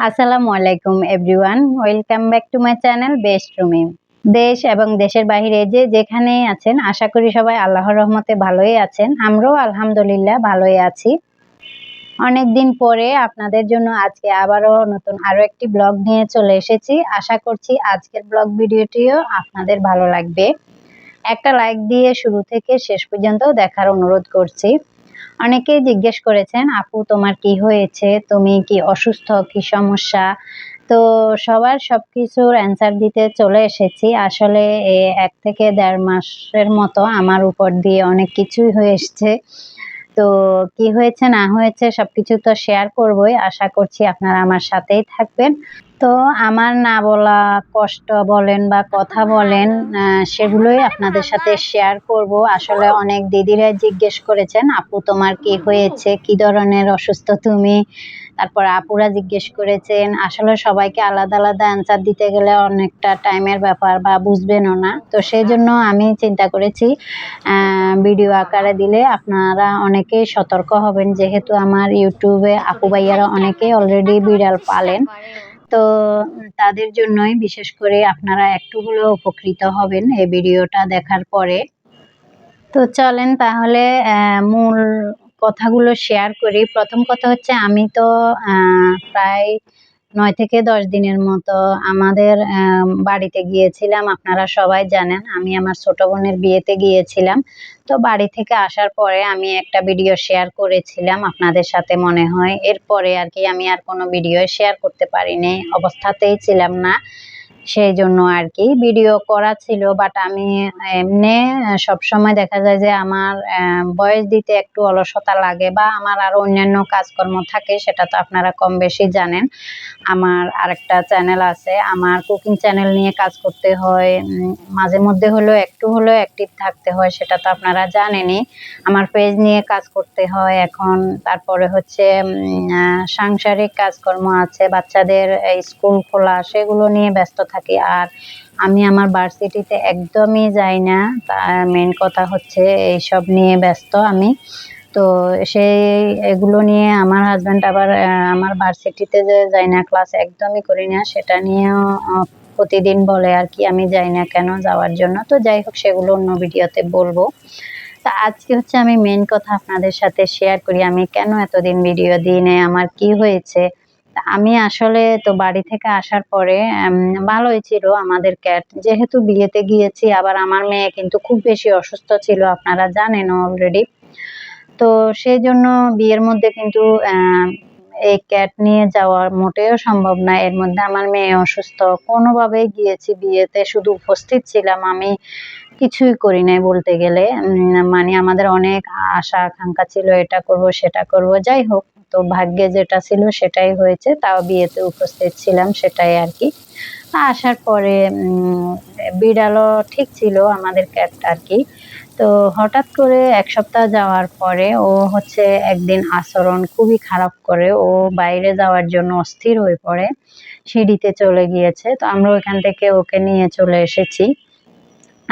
আসসালামু আলাইকুম everyone, welcome back to my channel best Rumi. দেশ এবং দেশের বাইরে যে যেখানেই আছেন, আশা করি সবাই আল্লাহর রহমতে ভালোই আছেন। আমরাও আলহামদুলিল্লাহ ভালোই আছি। অনেক দিন পরে আপনাদের জন্য আজকে আবারও নতুন আরও একটি ব্লগ নিয়ে চলে এসেছি। আশা করছি আজকের ব্লগ ভিডিওটিও আপনাদের ভালো লাগবে। একটা লাইক দিয়ে শুরু থেকে শেষ পর্যন্ত দেখার অনুরোধ করছি। অনেকেই জিজ্ঞেস করেছেন, আপু তোমার কি হয়েছে, তুমি কি অসুস্থ, কি সমস্যা? তো সবার সবকিছুর অ্যান্সার দিতে চলে এসেছি। আসলে ১ থেকে ১.৫ মাসের মতো আমার উপর দিয়ে অনেক কিছুই হয়ে এসছে। তো কি হয়েছে না হয়েছে সবকিছু তো শেয়ার করবই। আশা করছি আপনারা আমার সাথেই থাকবেন। তো আমার না বলা কষ্ট বলেন বা কথা বলেন, সেগুলোই আপনাদের সাথে শেয়ার করব। আসলে অনেক দিদিরাই জিজ্ঞেস করেছেন, আপু তোমার কি হয়েছে, কি ধরনের অসুস্থ তুমি? তারপর আপুরা জিজ্ঞেস করেছেন। আসলে সবাইকে আলাদা আলাদা অ্যান্সার দিতে গেলে অনেকটা টাইমের ব্যাপার বা বুঝবেনও না। তো সেজন্য আমি চিন্তা করেছি ভিডিও আকারে দিলে আপনারা অনেকেই সতর্ক হবেন, যেহেতু আমার ইউটিউবে আপু ভাইয়ারা অনেকেই অলরেডি বিড়াল পালেন। তো তাদের জন্যই বিশেষ করে আপনারা একটু হলেও উপকৃত হবেন এই ভিডিওটা দেখার পরে। তো চলেন তাহলে মূল কথাগুলো শেয়ার করি। প্রথম কথা হচ্ছে, আমি তো প্রায় ৯ থেকে ১০ দিনের মতো আমাদের বাড়িতে গিয়েছিলাম। আপনারা সবাই জানেন আমি আমার ছোট বোনের বিয়েতে গিয়েছিলাম। তো বাড়ি থেকে আসার পরে আমি একটা ভিডিও শেয়ার করেছিলাম আপনাদের সাথে মনে হয়। এরপরে আরকি আমি আর কোনো ভিডিও শেয়ার করতে পারিনি। অবস্থাতেই ছিলাম না। সেইজন্য আরকি ভিডিও করা ছিল, বাট আমি এমনে সবসময় দেখা যায় যে আমার ভয়েস দিতে একটু অলসতা লাগে বা আমার আরো অন্যান্য কাজকর্ম থাকে, সেটা তো আপনারা কম বেশি জানেন। আমার আরেকটা চ্যানেল আছে, আমার কুকিং চ্যানেল নিয়ে কাজ করতে হয়। মাঝে মধ্যে হলেও একটু হলেও অ্যাক্টিভ থাকতে হয়, সেটা তো আপনারা জানেনই। আমার পেজ নিয়ে কাজ করতে হয় এখন। তারপরে হচ্ছে সাংসারিক কাজকর্ম আছে, বাচ্চাদের স্কুল খোলা, সেগুলো নিয়ে ব্যস্ত থাকি। আর আমি আমার ভার্সিটিতে একদমই যাই না। মেইন কথা হচ্ছে এইসব নিয়ে ব্যস্ত আমি। তো এগুলো নিয়ে আমার হাসব্যান্ড আবার আমার ভার্সিটিতে যে যাই না, ক্লাস একদমই করি না, সেটা নিয়েও প্রতিদিন বলে আরকি আমি যাই না কেন যাওয়ার জন্য। তো যাই হোক, সেগুলো অন্য ভিডিওতে বলবো। তা আজকে হচ্ছে আমি মেইন কথা আপনাদের সাথে শেয়ার করি, আমি কেন এতদিন ভিডিও দিই নাই, আমার কি হয়েছে। আমি আসলে তো বাড়ি থেকে আসার পরে ভালোই ছিল আমাদের ক্যাট। যেহেতু বিয়েতে গিয়েছি, আবার আমার মেয়ে কিন্তু খুব বেশি অসুস্থ ছিল, আপনারা জানেন অলরেডি। তো সেজন্য বিয়ের মধ্যে কিন্তু এই ক্যাট নিয়ে যাওয়া মোটেও সম্ভব না। এর মধ্যে আমার মেয়ে অসুস্থ। কোনোভাবেই গিয়েছি বিয়েতে, শুধু উপস্থিত ছিলাম। আমি কিছুই করি নাই বলতে গেলে। মানে আমাদের অনেক আশা আকাঙ্ক্ষা ছিল, এটা করব সেটা করব। যাই হোক, তো ভাগ্যে যেটা ছিল সেটাই হয়েছে। তাও বিয়েতে উপস্থিত ছিলাম, সেটাই আরকি। আসার পরে বিড়ালও ঠিক ছিল, আমাদের ক্যাটটা আরকি। তো হঠাৎ করে ১ সপ্তাহ যাওয়ার পরে ও হচ্ছে একদিন আচরণ খুবই খারাপ করে। ও বাইরে যাওয়ার জন্য অস্থির হয়ে পড়ে। সিঁড়িতে চলে গিয়েছে। তো আমরা ওইখান থেকে ওকে নিয়ে চলে এসেছি।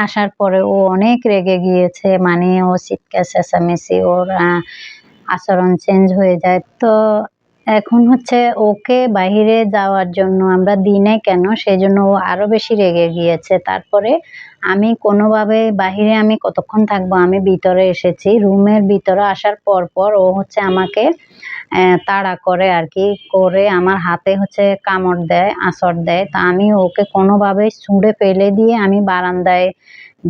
আসার পরে ও অনেক রেগে গিয়েছে। মানে ও চিৎকার চেঁচামেচি, ওর আচরণ চেঞ্জ হয়ে যায়। তো এখন হচ্ছে ওকে বাহিরে যাওয়ার জন্য আমরা দিই নাই কেন, সেজন্য ও আরো বেশি রেগে গিয়েছে। তারপরে আমি কোনোভাবে বাহিরে আমি কতক্ষণ থাকবো, আমি ভিতরে এসেছি। রুমের ভিতরে আসার পর ও হচ্ছে আমাকে তাড়া করে আরকি। করে আমার হাতে হচ্ছে কামড় দেয়, আঁচড় দেয়। তা আমি ওকে কোনোভাবেই ছুঁড়ে ফেলে দিয়ে আমি বারান্দায়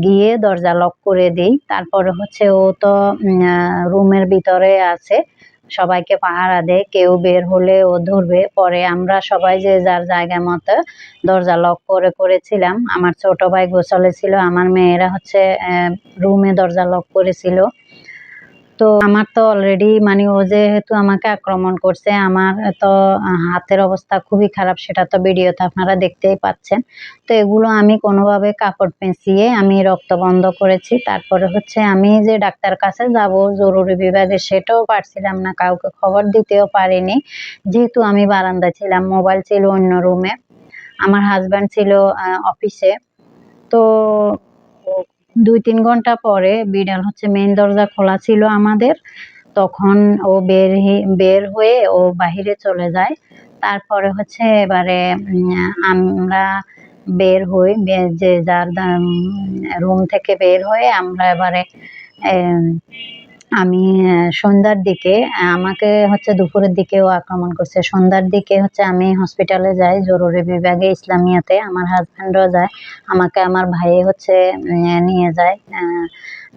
গিয়ে দরজা লক করে দেই। তারপরে হচ্ছে ও তো রুমের ভিতরে আছে। সবাইকে পাহারা দেয়। কেউ বের হলে ও ধরবে। পরে আমরা সবাই যে যার জায়গা মতো দরজা লক করেছিলাম। আমার ছোট ভাই গোসলে ছিল। আমার মেয়েরা হচ্ছে রুমে দরজা লক করেছিল। তো আমার তো অলরেডি মানে ও যেহেতু আমাকে আক্রমণ করছে, আমার তো হাতের অবস্থা খুবই খারাপ, সেটা তো ভিডিওতে আপনারা দেখতেই পাচ্ছেন। তো এগুলো আমি কোনোভাবে কাপড় পেঁচিয়ে আমি রক্ত বন্ধ করেছি। তারপরে হচ্ছে আমি যে ডাক্তার কাছে যাবো জরুরি বিভাগে, সেটাও পারছিলাম না, কাউকে খবর দিতেও পারিনি। যেহেতু আমি বারান্দায় ছিলাম, মোবাইল ছিল অন্য রুমে। আমার হাসব্যান্ড ছিল অফিসে। তো ২-৩ ঘন্টা পরে বিড়াল হচ্ছে মেইন দরজা খোলা ছিল আমাদের। তখন ও বের হয়ে ও বাহিরে চলে যায়। তারপরে হচ্ছে এবারে আমরা বের হই, যে যার রুম থেকে বের হয়ে আমরা এবারে আমি সন্ধ্যার দিকে আমাকে হচ্ছে দুপুরের দিকেও আক্রমণ করছে। সন্ধ্যার দিকে হচ্ছে আমি হসপিটালে যাই, জরুরি বিভাগে ইসলামিয়াতে। আমার হাজব্যান্ডও যায়, আমাকে আমার ভাই হচ্ছে নিয়ে যায়।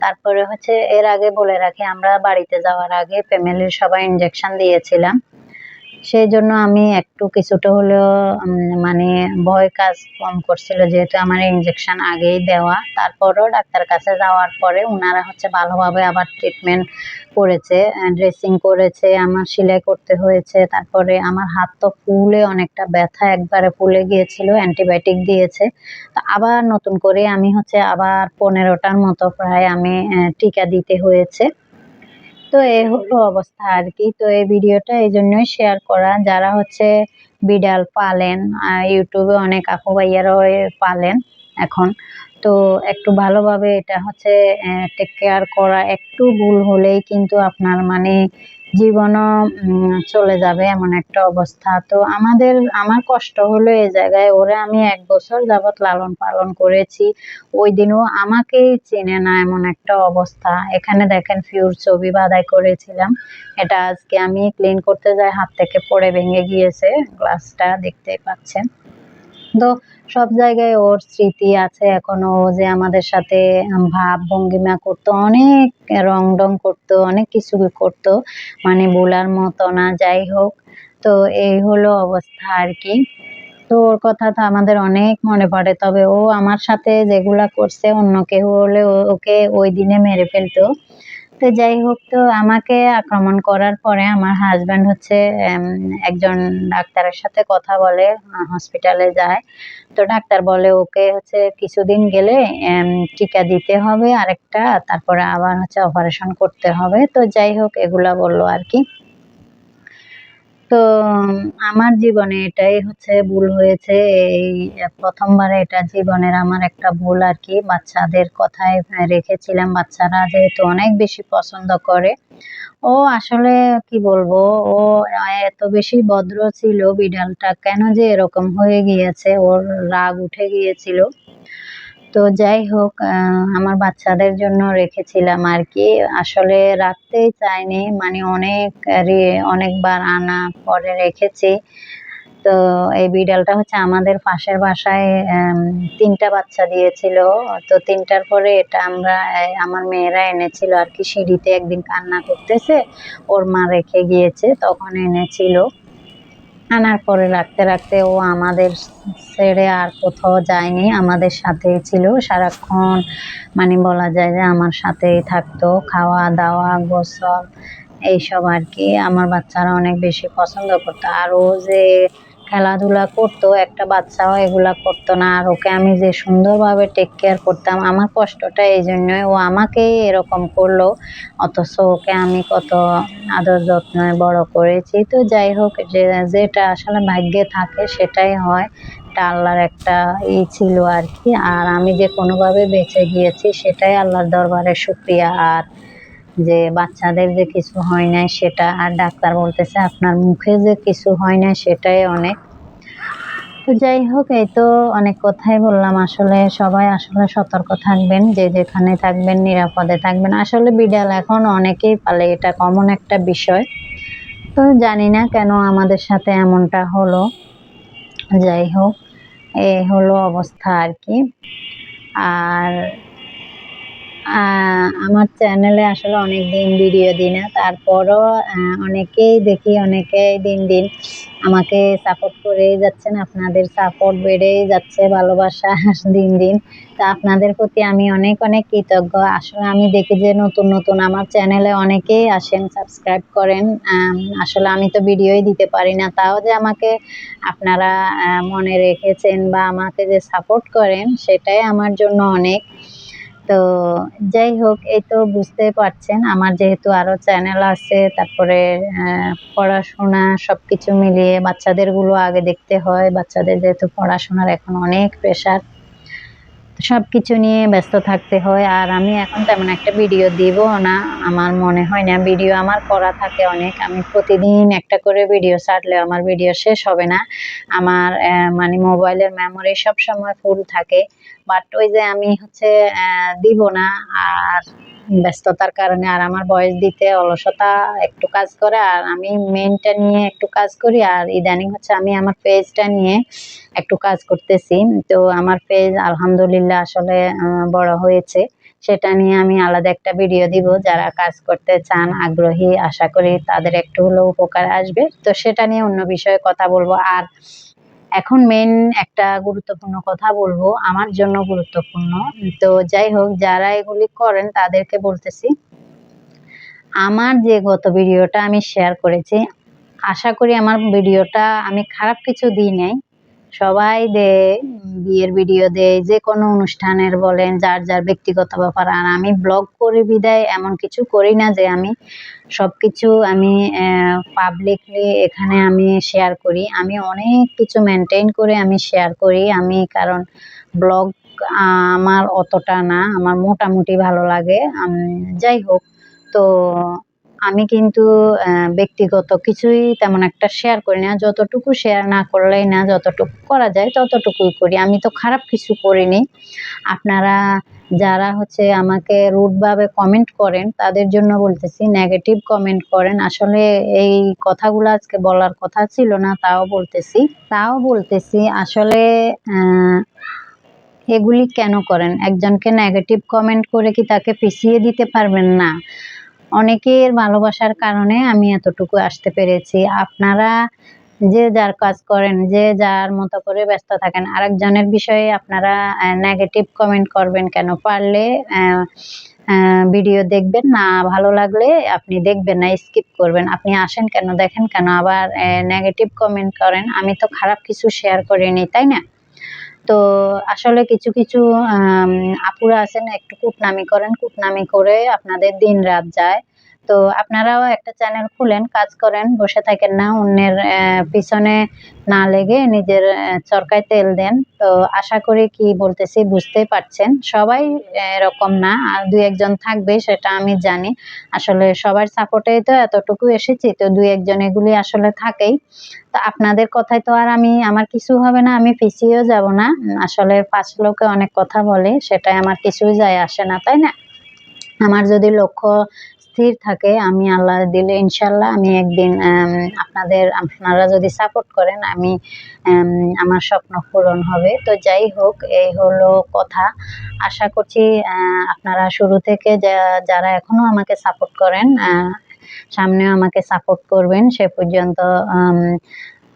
তারপরে হচ্ছে এর আগে বলে রাখি, আমরা বাড়িতে যাওয়ার আগে ফ্যামিলির সবাই ইনজেকশন দিয়েছিলাম। সেই জন্য আমি একটু কিছুটা হলেও মানে ভয় কাজ কম করছিল, যেহেতু আমার ইনজেকশন আগেই দেওয়া। তারপরেও ডাক্তার কাছে যাওয়ার পরে উনারা হচ্ছে ভালোভাবে আবার ট্রিটমেন্ট করেছে, ড্রেসিং করেছে, আমার সেলাই করতে হয়েছে। তারপরে আমার হাত তো ফুলে অনেকটা ব্যথা, একবারে ফুলে গিয়েছিল, অ্যান্টিবায়োটিক দিয়েছে। তো আবার নতুন করে আমি হচ্ছে আবার 15টার মতো প্রায় আমি টিকা দিতে হয়েছে। তো এই হলো অবস্থা আর কি। তো এই ভিডিওটা এই জন্যই শেয়ার করা, যারা হচ্ছে বিড়াল পালেন, ইউটিউবে অনেক আপু ভাইয়ারাও পালেন এখন। তো একটু ভালোভাবে এটা হচ্ছে টেক কেয়ার করা। একটু ভুল হলেই কিন্তু আপনার মানে জীবনও চলে যাবে এমন একটা অবস্থা। তো আমার কষ্ট হলো এই জায়গায়, ওরে আমি 1 বছর যাবৎ লালন পালন করেছি, ওই দিনও আমাকেই চেনে না এমন একটা অবস্থা। এখানে দেখেন ফিউর ছবি বাঁধাই করেছিলাম, এটা আজকে আমি ক্লিন করতে যাই হাত থেকে পড়ে ভেঙে গিয়েছে, গ্লাসটা দেখতেই পাচ্ছেন। তো সব জায়গায় ওর স্মৃতি আছে এখনো। ও যে আমাদের সাথে ভাব ভঙ্গিমা করতো, অনেক রং করতো, অনেক কিছু করতো, মানে বলার মতো না। যাই হোক, তো এই হলো অবস্থা আর কি। তো ওর কথা তো আমাদের অনেক মনে পড়ে। তবে ও আমার সাথে যেগুলা করছে অন্য কেউ হলে ওকে ওই দিনে মেরে ফেলতো। তো যাই হোক, তো আমাকে আক্রমণ করার পরে আমার হাজব্যান্ড হচ্ছে একজন ডাক্তারের সাথে কথা বলে, হসপিটালে যায়। তো ডাক্তার বলে ওকে হচ্ছে কিছুদিন গেলে টিকা দিতে হবে আরেকটা, তারপরে আবার হচ্ছে অপারেশন করতে হবে। তো যাই হোক, এগুলা বললো আর কি। তো আমার জীবনে এটাই হচ্ছে ভুল হয়েছে। এই প্রথমবারে এটা জীবনের আমার একটা ভুল আর কি। বাচ্চাদের কথায় রেখেছিলাম, বাচ্চারা যেহেতু অনেক বেশি পছন্দ করে। ও আসলে কি বলবো, ও এত বেশি ভদ্র ছিল বিড়ালটা, কেন যে এরকম হয়ে গিয়েছে, ওর রাগ উঠে গিয়েছিল। তো যাই হোক, আমার বাচ্চাদের জন্য রেখেছিলাম আর কি। আসলে রাখতেই চাইনি, মানে অনেকবার আনা পরে রেখেছি। তো এই বিড়ালটা হচ্ছে আমাদের পাশের বাসায় ৩টা বাচ্চা দিয়েছিল। তো ৩টার পরে এটা আমরা আমার মেয়েরা এনেছিল আর কি। সিঁড়িতে একদিন কান্না করতেছে, ওর মা রেখে গিয়েছে, তখন এনেছিল। আনার পরে রাখতে ও আমাদের ছেড়ে আর কোথাও যায়নি, আমাদের সাথেই ছিল সারাক্ষণ। মানে বলা যায় যে আমার সাথেই থাকতো, খাওয়া-দাওয়া, গোসল এইসব আর কি। আমার বাচ্চারা অনেক বেশি পছন্দ করতো। আর ও যে খেলাধুলা করতো, একটা বাচ্চাও এগুলা করতো না। আর ওকে আমি যে সুন্দরভাবে টেক কেয়ার করতাম, আমার কষ্টটা এইজন্যই, ও আমাকেই এরকম করলো, অথচ ওকে আমি কত আদর যত্নে বড় করেছি। তো যাই হোক, যেটা আসলে ভাগ্যে থাকে সেটাই হয়। এটা আল্লাহর একটা ছিল আর কি। আর আমি যে কোনোভাবে বেঁচে গিয়েছি সেটাই আল্লাহর দরবারে শুকরিয়া। আর যে বাচ্চাদের যে কিছু হয় নাই সেটা, আর ডাক্তার বলতেছে আপনার মুখে যে কিছু হয় নাই সেটাই অনেক। তো যাই হোক, এই তো অনেক কথাই বললাম। আসলে সবাই আসলে সতর্ক থাকবেন, যে যেখানে থাকবেন নিরাপদে থাকবেন। আসলে বিড়াল এখন অনেকেই পালে, এটা কমন একটা বিষয়। তো জানি না কেন আমাদের সাথে এমনটা হলো। যাই হোক, এই হলো অবস্থা আর কি। আর আমার চ্যানেলে আসলে অনেকদিন ভিডিও দিই না, তারপরও অনেকেই দেখি, অনেকেই দিন আমাকে সাপোর্ট করেই যাচ্ছেন। আপনাদের সাপোর্ট বেড়েই যাচ্ছে, ভালোবাসা দিন। তো আপনাদের প্রতি আমি অনেক কৃতজ্ঞ। আসলে আমি দেখি যে নতুন আমার চ্যানেলে অনেকেই আসেন, সাবস্ক্রাইব করেন। আসলে আমি তো ভিডিওই দিতে পারি না, তাও যে আমাকে আপনারা মনে রেখেছেন বা আমাকে যে সাপোর্ট করেন সেটাই আমার জন্য অনেক। তো যাই হোক, এই তো বুঝতেই পারছেন আমার যেহেতু আরো চ্যানেল আছে, তারপরে পড়াশোনা সবকিছু মিলিয়ে বাচ্চাদের গুলো আগে দেখতে হয়। বাচ্চাদের যেহেতু পড়াশোনার এখন অনেক প্রেশার। সবকিছু নিয়ে ব্যস্ত থাকতে হয়। আর আমি এখন তেমন একটা ভিডিও দিব না, আমার মনে হয় না। ভিডিও আমার করা থাকে অনেক, আমি প্রতিদিন একটা করে ভিডিও ছাড়লেও আমার ভিডিও শেষ হবে না। আমার মানে মোবাইলের মেমোরি সবসময় ফুল থাকে, বাট ওই যে আমি হচ্ছে দিব না। আর ব্যস্ততার কারণে, আর আমার ভয়েস দিতে অলসতা একটু কাজ করে, আর আমি মেইনটা নিয়ে একটু কাজ করি। আর ইদানিং হচ্ছে আমি আমার পেজটা নিয়ে একটু কাজ করতেছি। তো আমার পেজ আলহামদুলিল্লাহ আসলে বড় হয়েছে। সেটা নিয়ে আমি আলাদা একটা ভিডিও দিব। যারা কাজ করতে চান, আগ্রহী, আশা করি তাদের একটু হলেও উপকার আসবে। তো সেটা নিয়ে অন্য বিষয়ে কথা বলব। আর এখন মেইন একটা গুরুত্বপূর্ণ কথা বলবো, আমার জন্য গুরুত্বপূর্ণ। তো যাই হোক, যারা এগুলি করেন তাদেরকে বলতেছি, আমার যে গত ভিডিওটা আমি শেয়ার করেছি, আশা করি আমার ভিডিওটা আমি খারাপ কিছু দিই নাই। সবাই দেয়, বিয়ের ভিডিও দেয়, যেকোনো অনুষ্ঠানের বলেন, যার যার ব্যক্তিগত ব্যাপার। আর আমি ব্লগ করি বিদায় এমন কিছু করি না যে আমি সবকিছু আমি পাবলিকলি এখানে আমি শেয়ার করি। আমি অনেক কিছু মেনটেন করে আমি শেয়ার করি। আমি কারণ ব্লগ আমার অতটা না, আমার মোটামুটি ভালো লাগে। যাই হোক, তো আমি কিন্তু ব্যক্তিগত কিছুই তেমন একটা শেয়ার করি না। যতটুকু শেয়ার না করলেই না, যতটুকু করা যায় ততটুকুই করি। আমি তো খারাপ কিছু করিনি। আপনারা যারা হচ্ছে আমাকে রুড ভাবে কমেন্ট করেন, তাদের জন্য বলতেছি, নেগেটিভ কমেন্ট করেন। আসলে এই কথাগুলো আজকে বলার কথা ছিল না, তাও বলতেছি আসলে এগুলি কেন করেন? একজনকে নেগেটিভ কমেন্ট করে কি তাকে পিছিয়ে দিতে পারবেন? না। অনেকের ভালোবাসার কারণে আমি এতটুকু আসতে পেরেছি। আপনারা যে যার কাজ করেন, যে যার মতো করে ব্যস্ত থাকেন। আরেকজনের বিষয়ে আপনারা নেগেটিভ কমেন্ট করবেন কেন? পারলে ভিডিও দেখবেন না, ভালো লাগলে আপনি দেখবেন না, স্কিপ করবেন। আপনি আসেন কেন? দেখেন কেন? আবার নেগেটিভ কমেন্ট করেন। আমি তো খারাপ কিছু শেয়ার করিনি, তাই না? তো আসলে কিছু কিছু আপুরা আছেন একটু কুটনামি করেন, কুটনামি করে আপনাদের দিন-রাত যায়। তো আপনারাও একটা চ্যানেল খুলেন, কাজ করেন, বসে থাকেন না। অন্যের পিছনে না লেগে নিজের চরকায় তেল দেন। তো আশা করি কি বলতেছি বুঝতেই পারছেন। সবাই এরকম না, আর ২-১ জন থাকবে সেটা আমি জানি। আসলে সবার সাপোর্টেই তো এতটুকু এসেছি। তো ২-১ জন এগুলি আসলে থাকেই। তো আপনাদের কথায় তো আর আমার কিছু হবে না, আমি পিছিয়েও যাব না। আসলে ৫ লোকে অনেক কথা বলে, সেটাই আমার কিছুই যায় আসে না, তাই না? আমার যদি লক্ষ্য স্থির থাকে, আমি আল্লাহ দিলে ইনশাআল্লাহ আমি একদিন আপনারা যদি সাপোর্ট করেন, আমি আমার স্বপ্ন পূরণ হবে। তো যাই হোক, এই হলো কথা। আশা করছি আপনারা শুরু থেকে যারা এখনো আমাকে সাপোর্ট করেন, সামনেও আমাকে সাপোর্ট করবেন। সে পর্যন্ত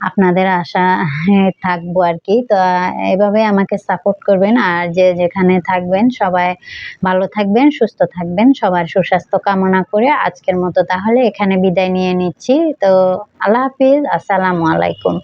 আপনাদের আশায় থাকবো আরকি। তো এভাবে আমাকে সাপোর্ট করবেন। আর যে যেখানে থাকবেন সবাই ভালো থাকবেন, সুস্থ থাকবেন। সবার সুস্বাস্থ্য কামনা করে আজকের মতো তাহলে এখানে বিদায় নিয়ে নিচ্ছি। তো আল্লাহ হাফিজ। আসসালামু আলাইকুম।